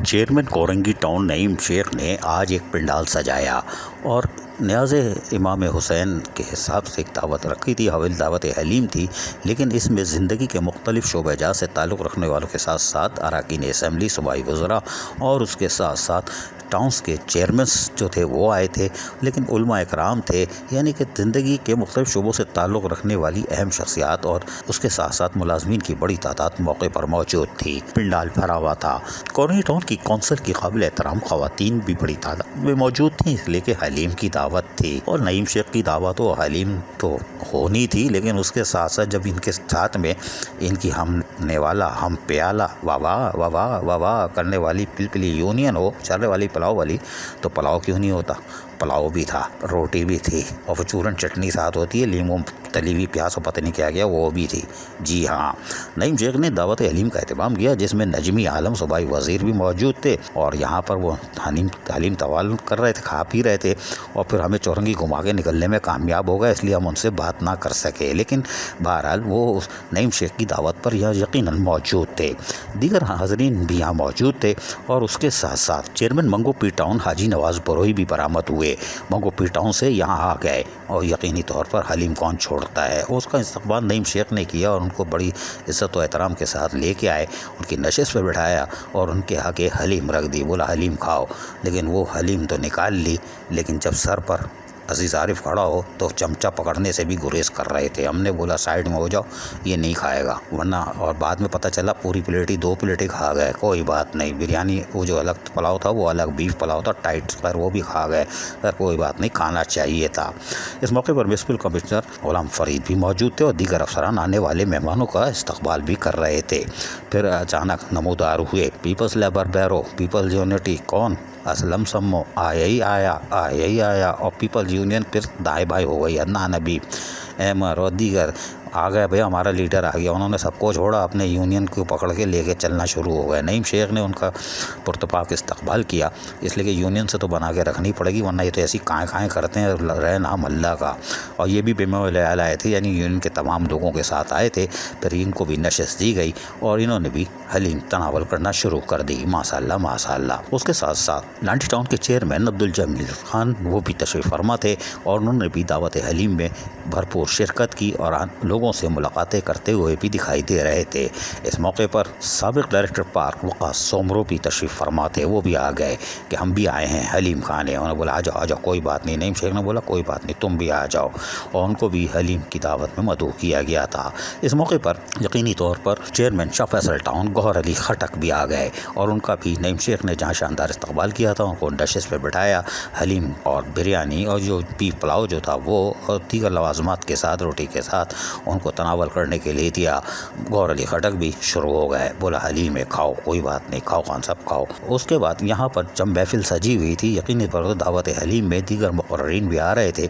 Chairman Korangi town نعیم شیخ نے آج ایک پنڈال سجایا اور نیاز امام حسین کے حساب سے ایک دعوت رکھی تھی، حویل دعوت حلیم تھی، لیکن اس میں زندگی کے مختلف شعبہ جات سے تعلق رکھنے والوں کے ساتھ ساتھ اراکین اسمبلی، صوبائی وزراء اور اس کے ساتھ ساتھ ٹاؤنس کے چیئرمینس جو تھے وہ آئے تھے، لیکن علماء اکرام تھے، یعنی کہ زندگی کے مختلف شعبوں سے تعلق رکھنے والی اہم شخصیات اور اس کے ساتھ ساتھ ملازمین کی بڑی تعداد موقع پر موجود تھی۔ پنڈال بھرا ہوا تھا۔ کورنگی ٹاؤن کی کونسل کی قابل احترام خواتین بھی بڑی تعداد میں موجود تھیں، اس لیے کہ حلیم کی دعوت تھی اور نعیم شیخ کی دعوت و حلیم تو ہونی تھی، لیکن اس کے ساتھ ساتھ جب ان کے ساتھ میں ان کی ہم نوالا ہم پیالہ واہ کرنے والی پلپلی یونین ہو، چلنے والی پلاؤ والی، تو پلاؤ کیوں نہیں ہوتا؟ پلاؤ بھی تھا، روٹی بھی تھی اور وہ چورن چٹنی ساتھ ہوتی ہے، لیموں تلی ہوئی پیاز اور پتہ نہیں کیا گیا، وہ بھی تھی۔ جی ہاں، نعیم شیخ نے دعوت حلیم کا اہتمام کیا جس میں نجمی عالم صوبائی وزیر بھی موجود تھے اور یہاں پر وہ حلیم توال کر رہے تھے، کھا پی رہے تھے اور پھر ہمیں چورنگی گھما کے نکلنے میں کامیاب ہو گئے، اس لیے ہم ان سے بات نہ کر سکے، لیکن بہرحال وہ نعیم شیخ کی دعوت پر یقیناً موجود تھے۔ دیگر حاضرین بھی یہاں موجود تھے اور اس کے ساتھ ساتھ چیئرمین منگو پی ٹاؤن حاجی نواز بروئی بھی برآمد ہوئے، منگو پی ٹاؤن سے یہاں آ گئے اور یقینی طور پر حلیم کون چھوڑتا ہے، اس کا استقبال نعیم شیخ نے کیا اور ان کو بڑی عزت و احترام کے ساتھ لے کے آئے، ان کی نشست پہ بٹھایا اور ان کے حق حلیم رکھ دی، بولا حلیم کھاؤ، لیکن وہ حلیم تو نکال لی، لیکن جب سر پر عزیز عارف کھڑا ہو تو چمچہ پکڑنے سے بھی گریز کر رہے تھے۔ ہم نے بولا سائیڈ میں ہو جاؤ، یہ نہیں کھائے گا، ورنہ اور بعد میں پتہ چلا پوری پلیٹی 2 پلیٹیں کھا گئے، کوئی بات نہیں، بریانی وہ جو الگ پلاؤ تھا وہ الگ بیف پلاؤ تھا ٹائٹ، پر وہ بھی کھا گئے، پر کوئی بات نہیں، کھانا چاہیے تھا۔ اس موقع پر میونسپل کمشنر غلام فرید بھی موجود تھے اور دیگر افسران آنے والے مہمانوں کا استقبال بھی کر رہے تھے۔ پھر اچانک نمودار ہوئے people's labour bureau, people's unity, کون؟ اسلم سمو آیا اور پیپلز یونین پھر دائیں بائیں ہو گئی، عدنان نبی، احمد اور دیگر آ گئے، بھئی ہمارا لیڈر آ گیا، انہوں نے سب کو چھوڑا، اپنے یونین کو پکڑ کے لے کے چلنا شروع ہو گئے۔ نعیم شیخ نے ان کا پرتپاک استقبال کیا، اس لیے کہ یونین سے تو بنا کے رکھنی پڑے گی، ورنہ یہ تو ایسی کائیں کرتے ہیں، رہے نام اللہ کا۔ اور یہ بھی بیمہ آئے تھے، یعنی یونین کے تمام لوگوں کے ساتھ آئے تھے، پھر ان کو بھی نشست دی گئی اور انہوں نے بھی حلیم تناول کرنا شروع کر دی، ماشاء اللہ ماشاء اللہ۔ اس کے ساتھ ساتھ لانڈی ٹاؤن کے چیئرمین عبدالجمیل خان وہ بھی تشریف فرما تھے اور انہوں نے بھی دعوت حلیم میں بھرپور شرکت کی اور لوگوں سے ملاقاتیں کرتے ہوئے بھی دکھائی دے رہے تھے۔ اس موقع پر سابق ڈائریکٹر پارک وقاص سومرو بھی تشریف فرما تھے، وہ بھی آ گئے کہ ہم بھی آئے ہیں حلیم کھانے، انہوں نے بولا آ جاؤ کوئی بات نہیں، نعیم شیخ نے بولا کوئی بات نہیں تم بھی آ جاؤ، اور ان کو بھی حلیم کی دعوت میں مدعو کیا گیا تھا۔ اس موقع پر یقینی طور پر چیئرمین شاہ فیصل ٹاؤن گوہر علی خٹک بھی آ گئے اور ان کا بھی نعیم شیخ نے جہاں شاندار استقبال کیا تھا ان کو نشست پہ بٹھایا، حلیم اور بریانی اور جو بیف پلاؤ جو تھا وہ اور دیگر لوازمات کے ساتھ روٹی کے ساتھ ان کو تناول کرنے کے لیے دیا۔ گوہر علی خٹک بھی شروع ہو گئے، بولا حلیم ہے کھاؤ، کوئی بات نہیں، کھاؤ خان صاحب کھاؤ۔ اس کے بعد یہاں پر جب محفل سجی ہوئی تھی، یقینی طور پر دعوت حلیم میں دیگر مقررین بھی آ رہے تھے،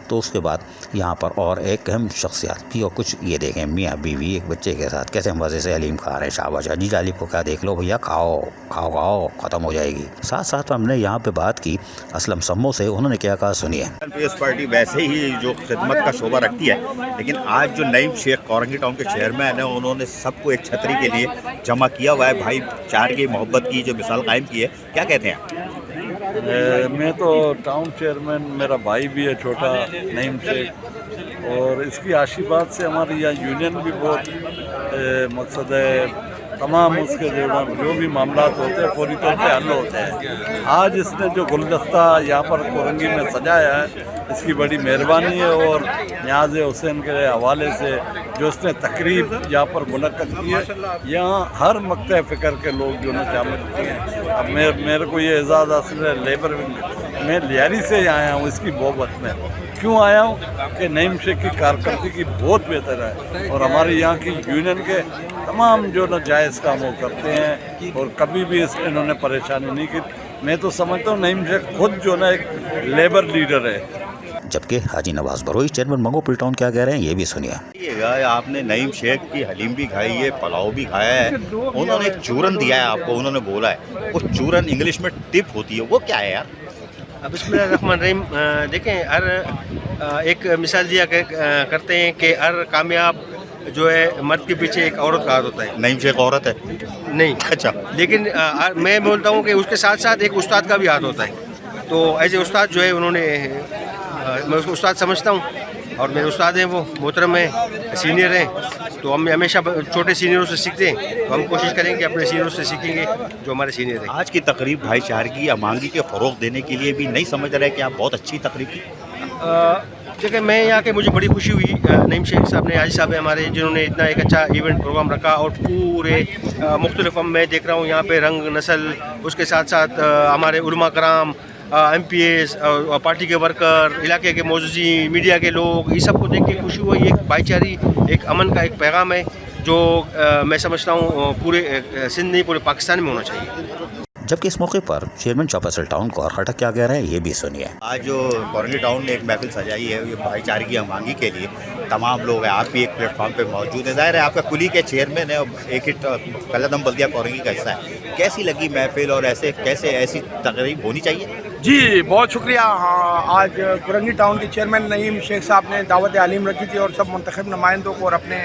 تو اس کے بعد یہاں پر اور ایک اہم شخصیات بھی، اور کچھ یہ دیکھیں میاں بیوی ایک بچے کے ساتھ کیسے مزے سے حلیم کھا رہے ہیں، شاباش جی ڈالی کو کیا دیکھ لو بھیا، کھاؤ کھاؤ کھاؤ ختم ہو جائے گی۔ ساتھ ساتھ ہم نے یہاں پہ بات کی اسلم سمو سے، انہوں نے کیا کہا سنیے۔ پیپلز پارٹی ویسے ہی جو خدمت کا شعبہ رکھتی ہے، لیکن آج جو نعیم شیخ کورنگی ٹاؤن کے چیئرمین ہیں انہوں نے سب کو ایک چھتری کے لیے جمع کیا ہوا ہے، بھائی چار کی محبت کی جو مثال قائم کی ہے، کیا کہتے ہیں؟ میں تو ٹاؤن چیئرمین، میرا بھائی بھی ہے چھوٹا نعیم شیخ، اور اس کی آشیواد سے ہماری یہاں یونین بھی بہت مقصد ہے، تمام اس کے جو بھی معاملات ہوتے ہیں فوری طور پہ حل ہوتے ہیں۔ آج اس نے جو گلدستہ یہاں پر کورنگی میں سجایا ہے اس کی بڑی مہربانی ہے، اور نیاز حسین کے حوالے سے جو اس نے تقریب یہاں پر منعقد کی ہے، یہاں ہر مقطع فکر کے لوگ جو ہے شامل کیے ہیں۔ اب میرے کو یہ اعزاز حاصل ہے لیبر میں لیاری سے آیا ہوں، اس کی بوبت میں کیوں آیا ہوں کہ نعیم شیخ کی کارکردگی بہت بہتر ہے اور ہمارے یہاں کی یونین کے تمام جو نا جائز کام وہ کرتے ہیں اور کبھی بھی انہوں نے پریشانی نہیں کی۔ میں تو سمجھتا ہوں نعیم شیخ خود جو نا ایک لیبر لیڈر ہے۔ جبکہ حاجی نواز بروئی چیئرمین منگو پی ٹاؤن کیا کہہ رہے ہیں یہ بھی سنیے۔ آپ نے نعیم شیخ کی حلیم بھی کھائی ہے، پلاؤ بھی کھایا ہے، انہوں نے ایک چورن دیا ہے آپ کو، انہوں نے بولا ہے وہ چورن انگلش میں ٹپ ہوتی ہے، وہ کیا ہے یار؟ بسم اللہ الرحمن الرحیم۔ دیکھیں، ہر ایک مثال دیا کرتے ہیں کہ ہر کامیاب जो है मर्द के पीछे एक औरत का हाथ होता है। नईम शेख औरत है? नहीं, अच्छा, लेकिन मैं बोलता हूँ कि उसके साथ साथ एक उस्ताद का भी हाथ होता है। तो ऐसे उस्ताद जो है उन्होंने मैं उसको उस्ताद समझता हूँ, और मेरे उस्ताद हैं वो मोहतरम हैं, सीनियर हैं। तो हम हमेशा छोटे सीनियरों से सीखते हैं, तो हम कोशिश करेंगे कि अपने सीनियरों से सीखेंगे जो हमारे सीनियर हैं। आज की तकरीब भाईचारगी या मांगी के फ़रोग़ देने के लिए भी नहीं समझ रहे कि आप बहुत अच्छी तकरीब की? देखिए, मैं यहाँ के मुझे बड़ी खुशी हुई, नईम शेख साहब ने, हाजी साहब हैं हमारे, जिन्होंने इतना एक अच्छा इवेंट प्रोग्राम रखा, और पूरे मुख्तलिफ मैं देख रहा हूँ यहाँ पे रंग नस्ल, उसके साथ साथ हमारे उलमा कराम, MPs, पार्टी के वर्कर, इलाके के मौजूदी मीडिया के लोग, ये सब को देख के खुशी हुई। एक भाईचारी, एक अमन का एक पैगाम है जो मैं समझता हूँ पूरे सिंध नहीं, पूरे पाकिस्तान में होना चाहिए। जबकि इस मौके पर चेयरमैन चौपासल टाउन को और खटक क्या कह रहे हैं ये भी सुनिए। आज जो कोरंगी टाउन ने एक महफिल सजाई है ये भाईचारगी या मांगी के लिए, तमाम लोग हैं, आप भी एक प्लेटफॉर्म पे मौजूद हैं। ज़ाहिर है आपका कुली के चेयरमैन है और एक ही कलदम बल्दिया कोरंगी का हिस्सा है। कैसी लगी महफिल और ऐसी तकरीब होनी चाहिए? जी बहुत शुक्रिया। हाँ, आज कोरंगी टाउन के चेयरमैन नईम शेख साहब ने दावत आलीम रखी थी और सब मुंतखब नुमाइंदों को और अपने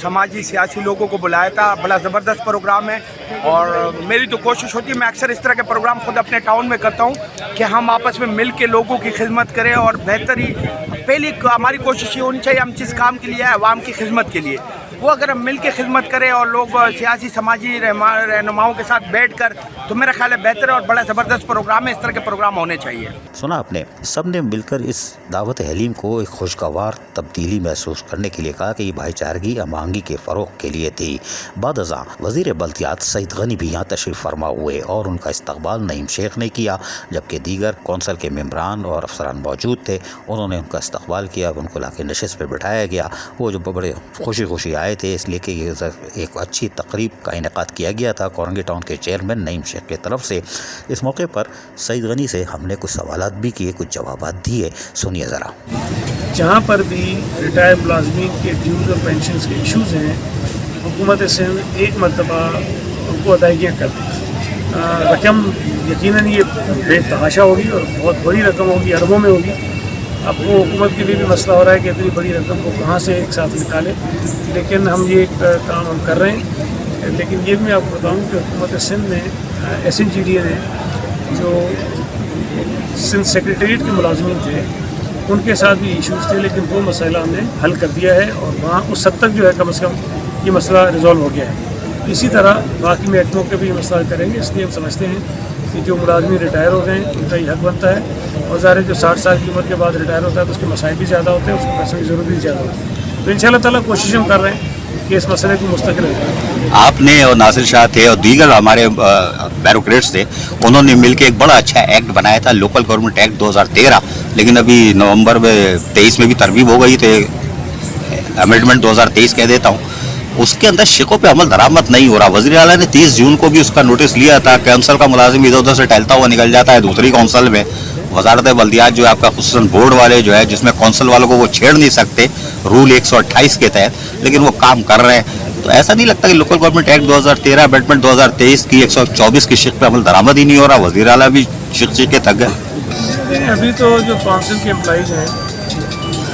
समाजी सियासी लोगों को बुलाया था। बड़ा ज़बरदस्त प्रोग्राम है, और मेरी तो कोशिश होती है, मैं अक्सर इस तरह के प्रोग्राम खुद अपने टाउन में करता हूँ कि हम आपस में मिल के लोगों की खिदमत करें, और बेहतरी पहली हमारी कोशिश ये होनी चाहिए, हम जिस काम के लिए आए आवाम की खिदमत के लिए, वो अगर हम मिल के खिदमत करें और लोग सियासी समाजी रहनुमाओं के साथ बैठ कर, तो मेरा ख्याल है बेहतर और बड़ा ज़बरदस्त प्रोग्राम है। इस तरह के प्रोग्राम होने चाहिए। सुना आपने, सब ने मिलकर इस दावत हलीम को एक खुशगवार तब्दीली महसूस करने के लिए कहा कि ये भाईचारगी या मांगी के फ़रोग़ के लिए थी। बादअज़ां वज़ीर बल्दियात सईद गनी भी यहाँ तशरीफ़ फरमा हुए और उनका इस्तकबाल नईम शेख ने किया, जबकि दीगर कौंसल के मेम्बरान और अफसरान मौजूद थे। उन्होंने उनका इस्तकबाल किया, उनको लाके नशिस्त पर बिठाया गया। वो जो बड़े खुशी खुशी आए थे, इसलिए कि एक अच्छी तकरीब का इनेकाद किया गया था कोरंगी टाउन के चेयरमैन नईम शेख की तरफ से। इस मौके पर सईद गनी से हमने कुछ सवालात भी किए, कुछ जवाबात दिए, सुनिए ज़रा। जहाँ पर भी रिटायर्ड मुलाजमीन के ड्यूज़ और पेंशन के इशूज़ हैं, हुकूमत सिंध एक मरतबा उनको अदायगियाँ कर दी। रकम यकीनन ये बेतहाशा होगी और बहुत बड़ी रकम होगी, अरबों में होगी। अब वो हुकूमत के लिए भी मसला हो रहा है कि इतनी बड़ी रकम को कहाँ से एक साथ निकालें, लेकिन हम ये काम हम कर रहे हैं। लेकिन ये भी मैं आपको बताऊँ कि हुकूमत सिंध ने SNGDA ने जो सिंध सेक्रेटेरिएट के मुलाजमीन थे उनके साथ भी इशूज़ थे, लेकिन वो मसला हमने हल कर दिया है, और वहाँ उस हद तक जो है कम से कम ये मसला रिजॉल्व हो गया है। इसी तरह बाकी महकमों के भी ये मसला करेंगे। इसलिए हम समझते हैं कि जो मुलाजमी रिटायर हो गए हैं उनका ये हक बनता है, और ज़ाहिर जो 60 साल की उम्र के बाद रिटायर होता है तो उसके मसाइल भी ज़्यादा होते हैं, उसको पैसों की ज़रूरत भी ज़्यादा होती है। तो इंशाअल्लाह ताला कोशिश हम कर रहे हैं कि इस मसले को मुस्तकिल रखें। आपने और नासिर शाह थे और दीगर हमारे बैरोक्रेट्स थे, उन्होंने मिलकर एक बड़ा अच्छा एक्ट बनाया था, लोकल गवर्नमेंट एक्ट 2013, लेकिन अभी नवंबर में 23 में भी तरमीम हो गई, तो अमेंडमेंट 2023 कह देता हूँ। उसके अंदर शिकों पे अमल दरामद नहीं हो रहा। वज़ीर आला ने 30 जून को भी उसका नोटिस लिया था। कौंसल का मुलाजिम इधर उधर से टहलता हुआ निकल जाता है दूसरी कौंसल में। वजारत बल्दियात जो है आपका खुसूसन बोर्ड वाले जो है, जिसमें कौंसल वालों को वो छेड़ नहीं सकते रूल 128 के तहत, लेकिन वो काम कर रहे हैं। तो ऐसा नहीं लगता कि लोकल गवर्नमेंट एक्ट 2013 अमेंडमेंट 2023 की 124 की शिक पे अमल दरामद ही नहीं हो रहा? वज़ीर आला भी शिक के थक गए। अभी तो जो कौंसिल के एम्प्लॉइज़ हैं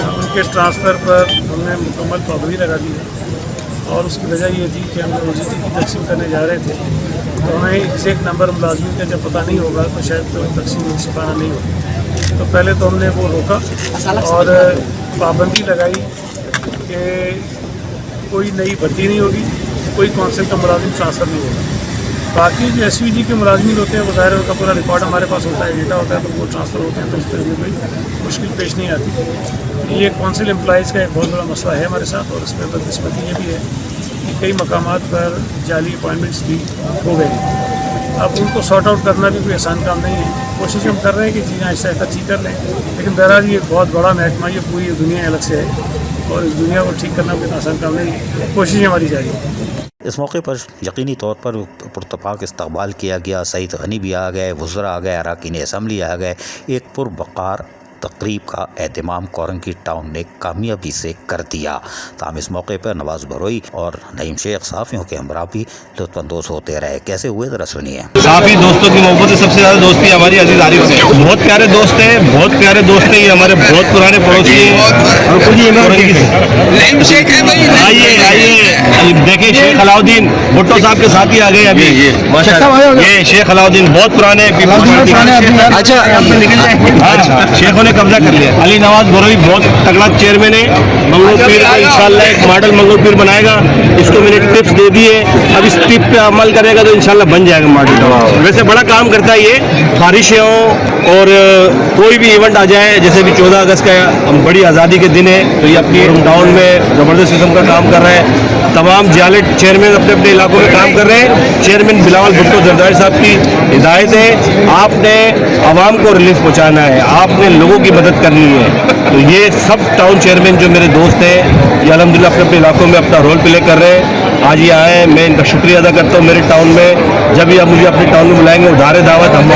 उनके ट्रांसफ़र पर हमने मुकम्मल पाबंदी लगा दी है, और उसकी वजह ये थी कि हम रोज़ी की तकसीम करने जा रहे थे, तो हमें एग्जैक्ट नंबर मुलाजमीन का जब पता नहीं होगा तो शायद तो तकसीम मुनसिफाना नहीं होगी। तो पहले तो हमने वो रोका और पाबंदी लगाई कि कोई नई भर्ती नहीं होगी, कोई कौंसिल का मुलाजिम ट्रांसफ़र नहीं होगा। बाकी जो SVG के मुलाजमीन होते हैं वो ज़ाहिर उनका पूरा रिकॉर्ड हमारे पास होता है, डेटा होता है, तो वो ट्रांसफ़र होते हैं, तो उस पर कोई मुश्किल पेश नहीं आती। ये कौंसिल एम्प्लॉइज़ का एक बहुत बड़ा मसला है हमारे साथ, और इसमें बदकिस्मती ये भी है कि कई मकामात पर जाली अपॉइंटमेंट्स भी हो गए। अब उनको सॉर्ट आउट करना भी कोई आसान काम नहीं है। कोशिश हम कर रहे हैं कि चीज़ें ऐसा ऐसा ठीक कर लें, लेकिन बहरहाल ये बहुत बड़ा महकमा, ये पूरी दुनिया अलग से है, और इस दुनिया को ठीक करना कोई आसान काम नहीं है। कोशिश हमारी जारी है। इस मौके पर यकीनी तौर पर पुरतफाक इस्तकबाल किया गया। सईद गनी भी आ गए, वज़रा आ गए, अरकान असम्बली आ गए। एक पुरवक़ार तकरीब का एहतमाम कोरंगी टाउन ने कामयाबी से कर दिया। ताम इस मौके पर नवाज बरोई और नईम शेख साफ़ियों के हमरा भी लुत्फ़अंदोज़ होते रहे। कैसे हुए ज़रा सुनिए। साफ़ी दोस्तों की मोहब्बत से सबसे ज़्यादा दोस्ती हमारी अजीज़ आरिफ से। बहुत प्यारे दोस्त हैं, बहुत प्यारे दोस्त हैं, ये हमारे बहुत पुराने पड़ोसी हैं। और कुछ आइए आइए देखिए, शेख अलाउद्दीन भुट्टो साहब के साथ ही आ गए अभी। ये शेख अलाउद्दीन बहुत पुराने पीपल्स पार्टी। अच्छा हाँ, शेखों ने कब्जा कर लिया। अली नवाज बरोई बहुत तगड़ा चेयरमैन है। मंगल पीर को इंशाल्लाह एक मॉडल मंगल पीर बनाएगा। इसको मैंने टिप्स दे दी है, अब इस टिप पे अमल करेगा तो इंशाल्लाह बन जाएगा मॉडल। वैसे बड़ा काम करता है ये, बारिशें हों और कोई भी इवेंट आ जाए, जैसे भी 14 अगस्त का बड़ी आज़ादी के दिन है, तो ये अपनी होम टाउन में ज़बरदस्त किस्म का काम कर रहे हैं। तमाम जाले चेयरमैन अपने अपने इलाकों में काम कर रहे हैं। चेयरमैन बिलावल भुट्टो जरदारी साहब की हिदायत है, आपने आवाम को रिलीफ पहुँचाना है, आपने लोगों की मदद करनी है। तो ये सब टाउन चेयरमैन जो मेरे दोस्त हैं, ये अल्हम्दुलिल्लाह अपने अपने इलाकों में अपना रोल प्ले कर रहे हैं। आज ये आए, मैं इनका शुक्रिया अदा करता हूँ। मेरे टाउन में जब भी आप मुझे अपने टाउन में बुलाएंगे, उधारे दावत हम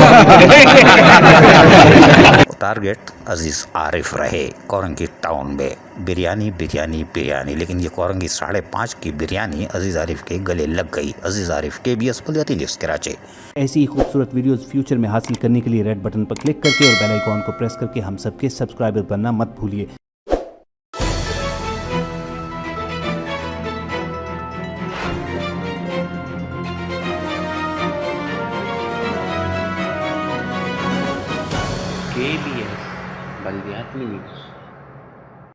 टारगेट अजीज़ आरिफ रहे कोरंगी टाउन में। बिरयानी बिरयानी बिरयानी, लेकिन ये कोरंगी 5:30 की बिरयानी अजीज़ आरिफ के गले लग गई। अजीज़ आरिफ KBS बलियाती न्यूज़ कराची। ऐसी ही खूबसूरत वीडियोस फ्यूचर में हासिल करने के लिए रेड बटन पर क्लिक करके और बेल आइकॉन को प्रेस करके हम सबके सब्सक्राइबर बनना मत भूलिए। KBS बलियाती न्यूज़।